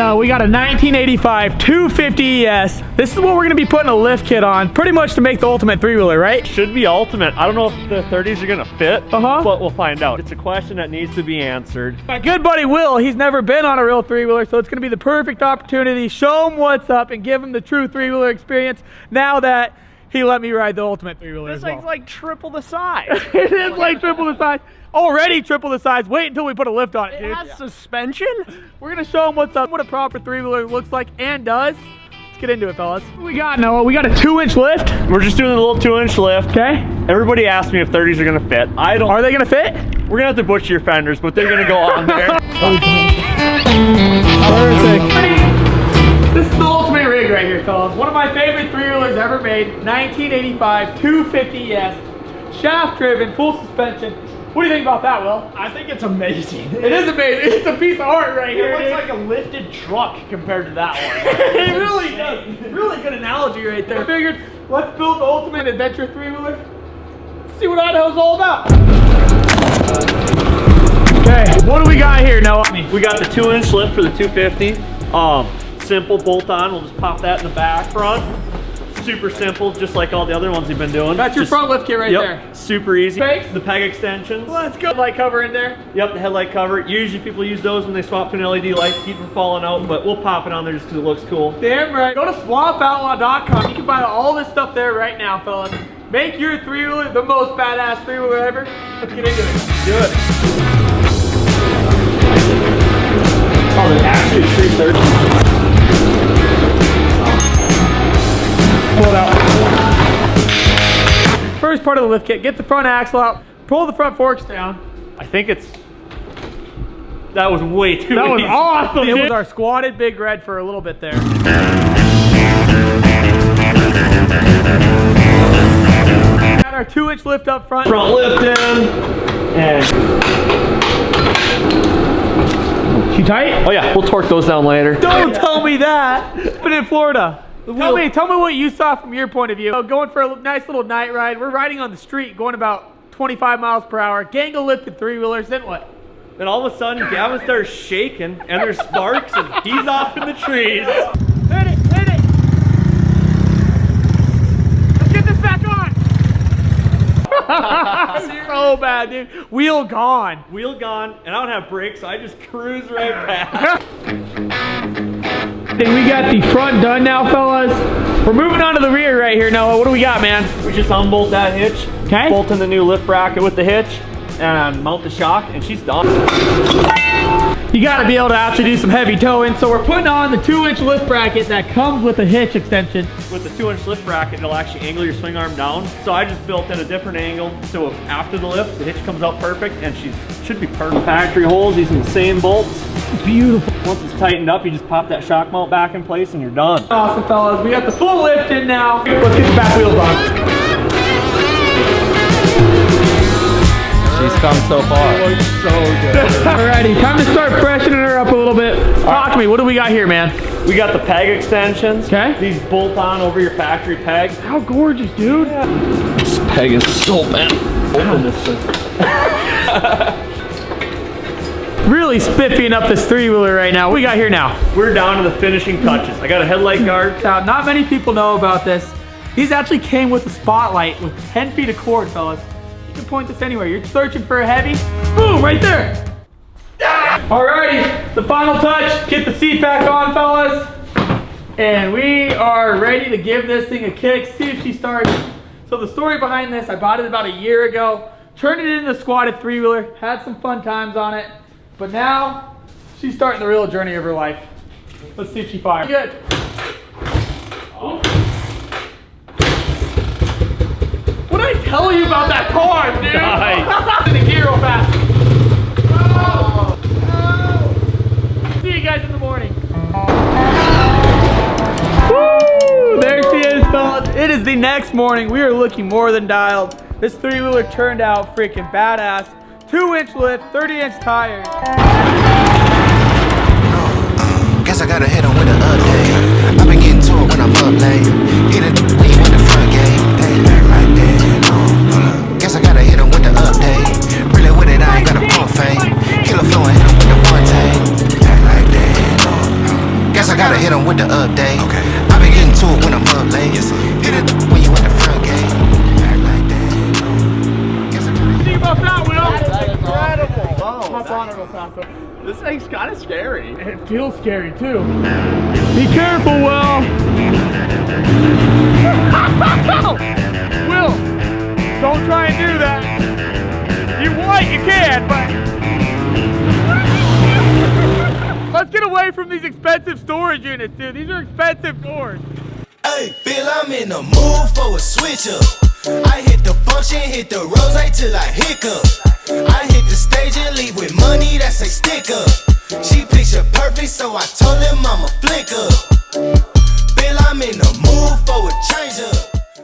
know, we got a 1985 250 ES. This is what we're gonna be putting a lift kit on, pretty much to make the ultimate three-wheeler, right? Should be ultimate. I don't know if the 30s are gonna fit, but we'll find out. It's a question that needs to be answered. My good buddy Will, he's never been on a real three-wheeler, so it's gonna be the perfect opportunity. Show him what's up and give him the true three-wheeler experience now that he let me ride the ultimate three-wheeler as well. This thing's like triple the size. It is like triple the size. Already triple the size. Wait until we put a lift on it, dude. It has suspension? We're gonna show him what's up, what a proper three-wheeler looks like and does. Let's get into it, fellas. What we got, Noah? We got a 2-inch lift. We're just doing a little 2-inch lift. Okay. Everybody asked me if 30s are gonna fit. I don't. Are they gonna fit? We're gonna have to butcher your fenders, but they're gonna go on there. Perfect. This is the ultimate rig right here, fellas. One of my favorite three-wheelers ever made. 1985 250 ES. Shaft driven, full suspension. What do you think about that, Will? I think it's amazing. It is amazing. It's a piece of art right here. It looks dude. like a lifted truck compared to that one. It really does. Really good analogy right there. I figured, let's build the ultimate adventure three-wheeler. See what Idaho's all about. Okay, what do we got here, Noah? We got the 2-inch lift for the 250. Simple bolt on. We'll just pop that in the back front. Super simple, just like all the other ones we've been doing. That's your front lift kit right there. Super easy. Brakes? The peg extensions. Let's go. Headlight cover in there. Yep, the headlight cover. Usually people use those when they swap to an LED light to keep from falling out, but we'll pop it on there just because it looks cool. Damn right. Go to swampoutlaw.com. You can buy all this stuff there right now, fellas. Make your three-wheeler the most badass three-wheeler ever. Let's get into it. Do it. Oh, there's actually 330. Pull it out. First part of the lift kit, get the front axle out, pull the front forks down. I think it's... That was way too That was easy. awesome. It was our squatted Big Red for a little bit there. Got our 2-inch lift up front. Front lift in. And... Too tight? Oh yeah, we'll torque those down later. Don't tell me that. But in Florida. Tell me what you saw from your point of view. Going for a nice little night ride. We're riding on the street, going about 25 miles per hour. Gangle lifted three-wheelers, then what? Then all of a sudden, Gavin starts shaking, and there's sparks, and he's off in the trees. Hit it, hit it. Let's get this back on. So bad, dude. Wheel gone. Wheel gone, and I don't have brakes, so I just cruise right past. Then we got the front done now, fellas. We're moving on to the rear right here, Noah. What do we got, man? We just unbolt that hitch, okay. Bolt in the new lift bracket with the hitch, and mount the shock, and she's done. You gotta be able to actually do some heavy towing, so we're putting on the 2-inch lift bracket that comes with a hitch extension. With the 2-inch lift bracket, it'll actually angle your swing arm down. So I just built in a different angle, so after the lift, the hitch comes out perfect, and she should be perfect. Factory holes using the same bolts. Beautiful. Once it's tightened up, you just pop that shock mount back in place, and you're done. Awesome, fellas. We got the full lift in now. Let's get the back wheels on. She's come so far. It looks so good. Alrighty, time to start freshening her up a little bit. Talk to me. What do we got here, man? We got the peg extensions. Okay. These bolt on over your factory peg. How gorgeous, dude. Yeah. This peg is so bent. Open this thing. Really spiffing up this three-wheeler right now. What we got here now? We're down to the finishing touches. I got a headlight guard. Now, not many people know about this. These actually came with a spotlight with 10 feet of cord, fellas. You can point this anywhere. You're searching for a heavy, boom, right there. Alrighty, the final touch. Get the seat back on, fellas. And we are ready to give this thing a kick, see if she starts. So the story behind this, I bought it about a year ago, turned it into a squatted three-wheeler, had some fun times on it, but now she's starting the real journey of her life. Let's see if she fires. Good. Oh. What did I tell you about that car, dude? Nice. In the gear real fast. Oh. Oh. See you guys in the morning. Woo! There she is, fellas. It is the next morning. We are looking more than dialed. This three-wheeler turned out freaking badass. 2-inch lift, 30-inch tires. Guess I gotta hit him with an update. I've been getting to it when I'm up late. Hit it when you in the front gate. They back like that, no. Guess I gotta hit him with the update. Really with it, I ain't got a pump fake. Killer flow and hit him with the one take. Back like that, no. them with the update. Okay. I been getting to it when I'm up late. Yes, hit it when you at the front gate. Act like that. Guess I gotta See about that, Will? That is incredible. Hop on it real fast. This thing's kind of scary. It feels scary too. Be careful, Will. Will, don't try and do that. You want, you can, but let's get away from these expensive storage units, dude. These are expensive doors. Hey, feel I'm in the mood for a switch up. I hit the function, hit the rose till I hiccup. I hit the stage and leave with money that's a stick up. She picture perfect, so I told him I'm a flick up. Feel I'm in the mood for a change up.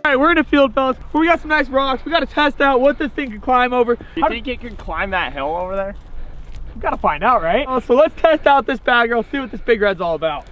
All right, we're in a field, fellas, where we got some nice rocks. We got to test out what this thing can climb over. You think it could climb that hill over there? We got to find out, right? So let's test out this bad girl, see what this big red's all about.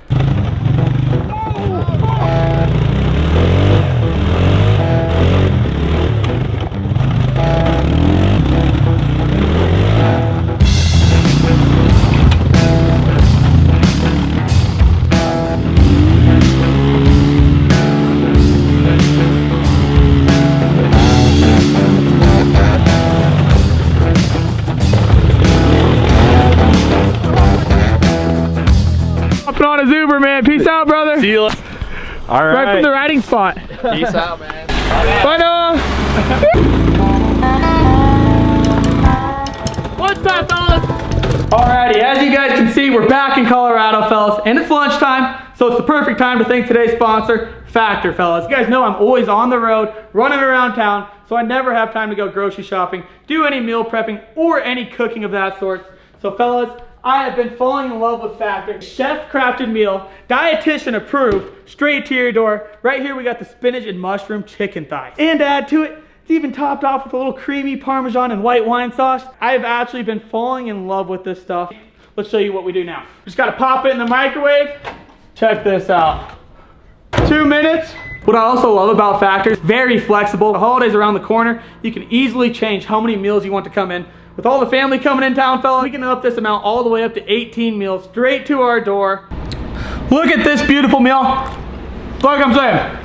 On a Uber, man. Peace out, brother. See you. All right. Right from the riding spot. Peace out, man. Bye, Noah. What's up, fellas? Alrighty, as you guys can see, we're back in Colorado, fellas, and it's lunchtime, so it's the perfect time to thank today's sponsor, Factor, fellas. You guys know I'm always on the road, running around town, so I never have time to go grocery shopping, do any meal prepping, or any cooking of that sort. So, fellas, I have been falling in love with Factor. Chef-crafted meal, dietitian approved, straight to your door. Right here we got the spinach and mushroom chicken thighs. And to add to it, it's even topped off with a little creamy Parmesan and white wine sauce. I have actually been falling in love with this stuff. Let's show you what we do now. Just gotta pop it in the microwave. Check this out. 2 minutes. What I also love about Factor, it's very flexible. The holidays around the corner, you can easily change how many meals you want to come in. With all the family coming in town, fellas, we can up this amount all the way up to 18 meals straight to our door. Look at this beautiful meal. Like I'm saying,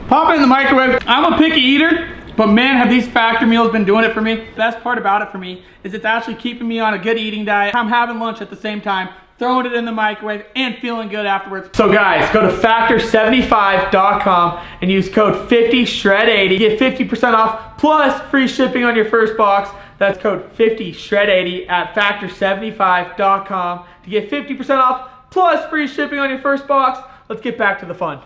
pop it in the microwave. I'm a picky eater, but man, have these Factor meals been doing it for me. Best part about it for me is it's actually keeping me on a good eating diet. I'm having lunch at the same time, throwing it in the microwave, and feeling good afterwards. So guys, go to factor75.com and use code 50SHRED80. Get 50% off plus free shipping on your first box. That's code 50SHRED80 at factor75.com to get 50% off plus free shipping on your first box. Let's get back to the fun.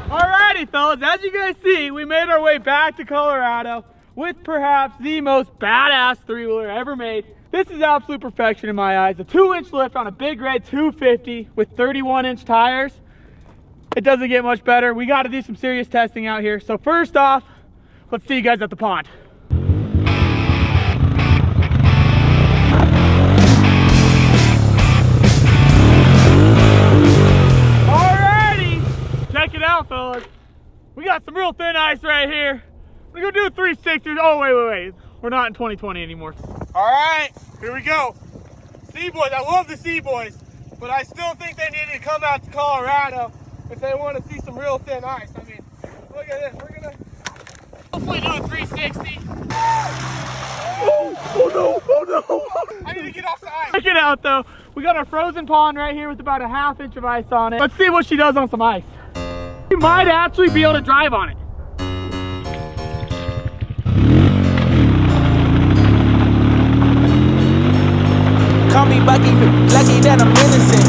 Alrighty, fellas, as you guys see, we made our way back to Colorado with perhaps the most badass three-wheeler ever made. This is absolute perfection in my eyes. A 2-inch lift on a big red 250 with 31-inch tires. It doesn't get much better. We got to do some serious testing out here. So first off, let's see you guys at the pond. Alrighty, check it out, fellas. We got some real thin ice right here. We're gonna do a 360. Oh, wait. We're not in 2020 anymore. All right, here we go. Sea Boys, I love the Sea Boys, but I still think they need to come out to Colorado if they want to see some real thin ice. I mean, look at this. We're gonna hopefully do a 360. Oh no. I need to get off the ice. Check it out though. We got our frozen pond right here with about a ½ inch of ice on it. Let's see what she does on some ice. You might actually be able to drive on it. Call me Bucky, lucky that I'm innocent.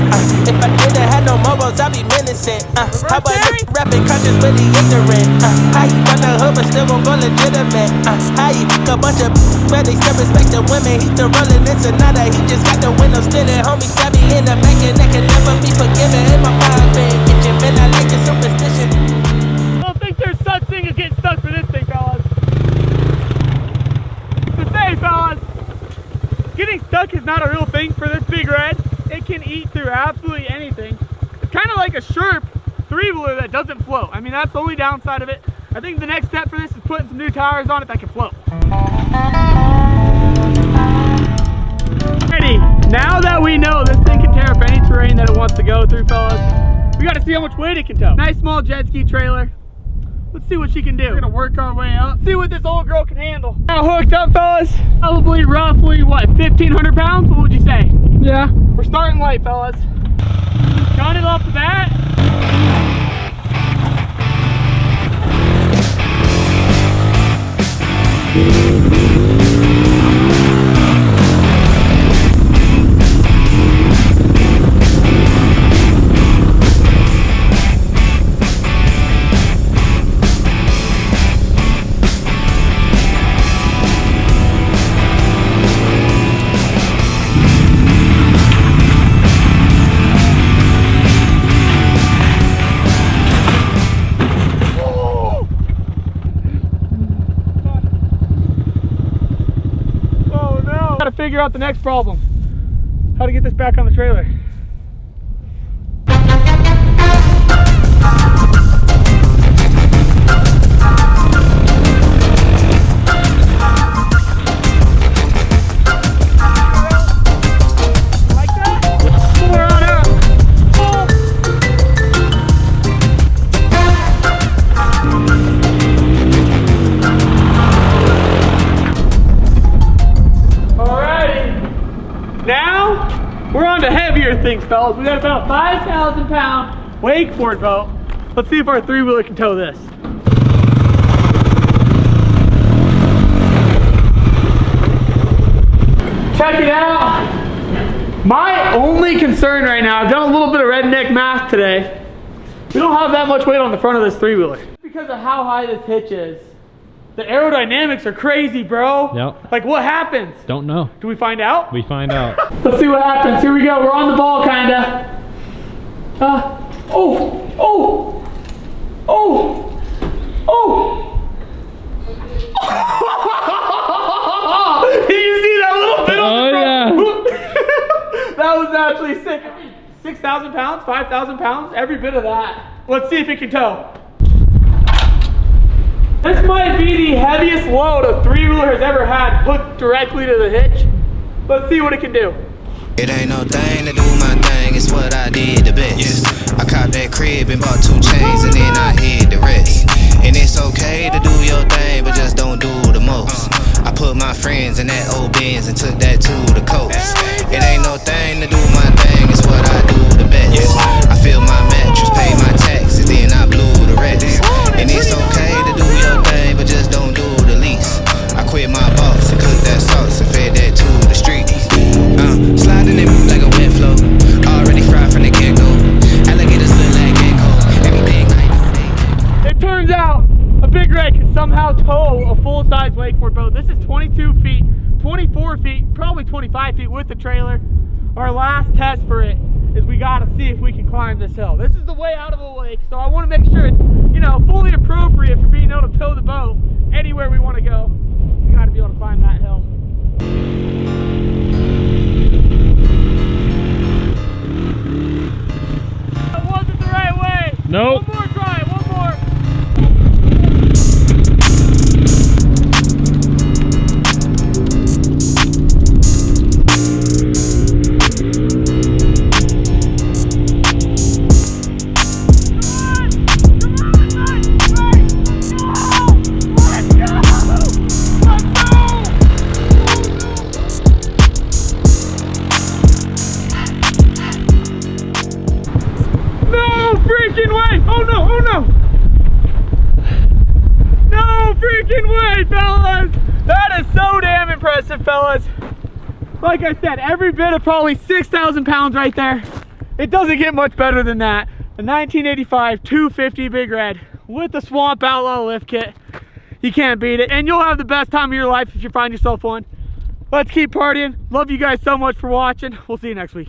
If I didn't have no morals, I'd be menacing. How about you rapping conscious, really ignorant? How you run the hood, but still gon' go legitimate? How you fuck a bunch of where they still respect the women? He's still rolling in Sonata, he just got the windows tinted. Homie stab me in the back and that can never be forgiven. In my mind, man, kitchen, man, I like the superstition. I don't think there's such thing as getting stuck for this thing, fellas. To say, fellas, getting stuck is not a real thing for this big red. It can eat through absolutely anything. It's kind of like a Sherp, three-wheeler that doesn't float. I mean, that's the only downside of it. I think the next step for this is putting some new tires on it that can float. Alrighty, now that we know this thing can tear up any terrain that it wants to go through, fellas, we gotta see how much weight it can tow. Nice small jet ski trailer. Let's see what she can do. We're gonna work our way up, see what this old girl can handle. Now hooked up, fellas, probably roughly, what, 1,500 pounds? What would you say? Yeah. We're starting light, fellas. Got it off the bat. Figure out the next problem. How to get this back on the trailer. We're on to heavier things, fellas. We got about a 5,000 pound wakeboard boat. Let's see if our three-wheeler can tow this. Check it out. My only concern right now, I've done a little bit of redneck math today. We don't have that much weight on the front of this three-wheeler. Because of how high this hitch is, the aerodynamics are crazy, bro. Yep. Like, what happens? Don't know. Do we find out? We find out. Let's see what happens. Here we go. We're on the ball, kinda. Oh, oh, oh, oh. Did you see that little bit on the front? Yeah. That was actually sick. 6,000 pounds, 5,000 pounds, every bit of that. Let's see if it can tow. This might be the heaviest load a three-wheeler has ever had hooked directly to the hitch. Let's see what it can do. It ain't no thing to do my thing, it's what I did the best. I copped that crib and bought 2 chains and then I hid the rest. And it's okay to do your thing, but just don't do the most. I put my friends in that old Benz and took that to the coast. It ain't no thing to do my thing, it's what I do the best. I fill my mattress, pay my taxes, then I blew the rest. And it's okay to do your thing, but just don't do the least. I quit my boss and cooked that sauce and fed that to the streets. Sliding in like a wet flow, already fried from the get-go. Alligators look like gecko, everything I do. It turns out a Big Red can somehow tow a full-size wakeboard boat. This is 22 feet, 24 feet, probably 25 feet with the trailer. Our last test for it is we gotta see if we can climb this hill. This is the way out of the lake, so I wanna make sure it's, you know, fully appropriate for being able to tow the boat anywhere we wanna go. We gotta be able to climb that hill. That wasn't the right way. Nope. One more try, one more. Fellas, that is so damn impressive, fellas. Like I said, every bit of probably 6,000 pounds right there. It doesn't get much better than that. A 1985 250 Big Red with the Swamp Outlaw lift kit. You can't beat it, and you'll have the best time of your life if you find yourself one. Let's keep partying. Love you guys so much for watching. We'll see you next week.